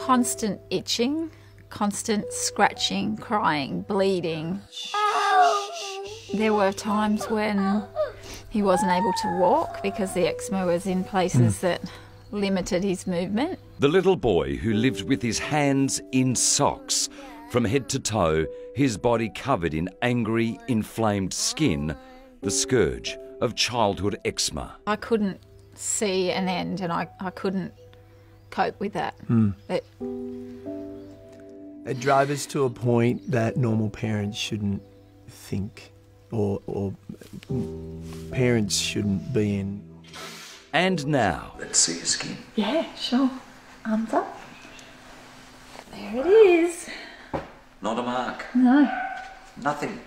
Constant itching, constant scratching, crying, bleeding. There were times when he wasn't able to walk because the eczema was in places that limited his movement. The little boy who lived with his hands in socks, from head to toe, his body covered in angry, inflamed skin, the scourge of childhood eczema. I couldn't see an end, and I couldn't cope with that. It drove us to a point that normal parents shouldn't think, or parents shouldn't be in. And now, Let's see your skin. Yeah, sure. Arms up. There it is. Not a mark. No, Nothing.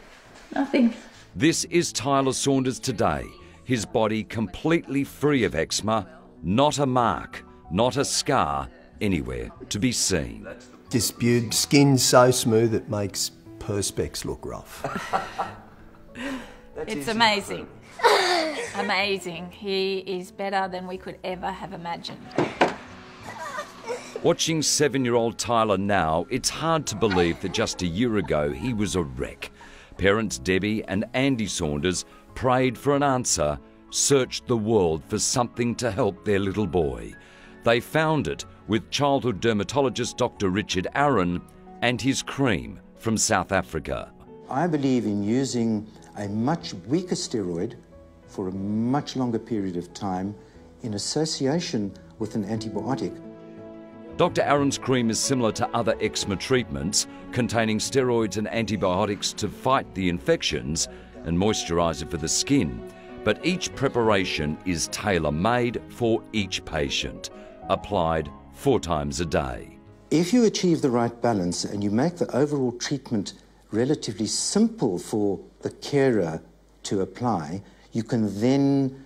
nothing. this is Tyler Saunders today. His body completely free of eczema, not a mark, not a scar anywhere to be seen. Disputed skin so smooth it makes perspex look rough. It's amazing. Amazing. He is better than we could ever have imagined. Watching 7-year-old Tyler now, it's hard to believe that just a year ago he was a wreck. Parents Debbie and Andy Saunders prayed for an answer, searched the world for something to help their little boy. They found it with childhood dermatologist Dr. Richard Aron and his cream from South Africa. I believe in using a much weaker steroid for a much longer period of time in association with an antibiotic. Dr. Aron's cream is similar to other eczema treatments, containing steroids and antibiotics to fight the infections and moisturiser for the skin. But each preparation is tailor-made for each patient, applied 4 times a day. If you achieve the right balance and you make the overall treatment relatively simple for the carer to apply, you can then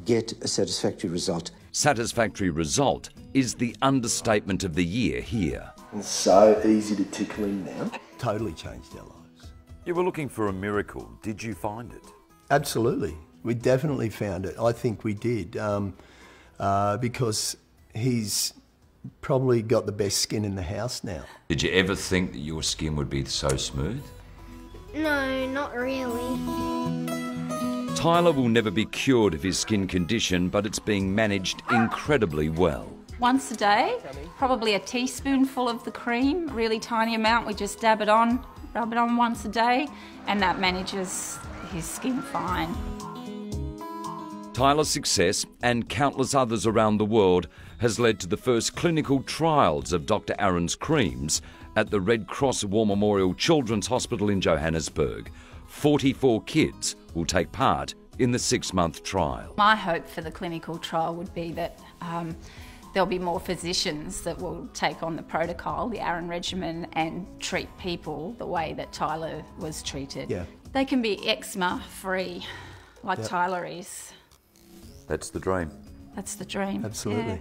get a satisfactory result. Satisfactory result is the understatement of the year here. It's so easy to tickle him now. Totally changed our lives. You were looking for a miracle. Did you find it? Absolutely. We definitely found it. I think we did. Because he's probably got the best skin in the house now. Did you ever think that your skin would be so smooth? No, not really. Tyler will never be cured of his skin condition, but it's being managed incredibly well. Once a day, probably a teaspoonful of the cream, really tiny amount. We just dab it on, rub it on once a day, and that manages his skin fine. Tyler's success, and countless others around the world, has led to the first clinical trials of Dr. Aron's creams at the Red Cross War Memorial Children's Hospital in Johannesburg. 44 kids will take part in the 6-month trial. My hope for the clinical trial would be that there'll be more physicians that will take on the protocol, the Aron Regimen, and treat people the way that Tyler was treated. Yeah. They can be eczema-free, like Tyler is. That's the dream. That's the dream. Absolutely. Yeah.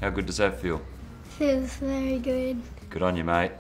How good does that feel? Feels very good. Good on you, mate.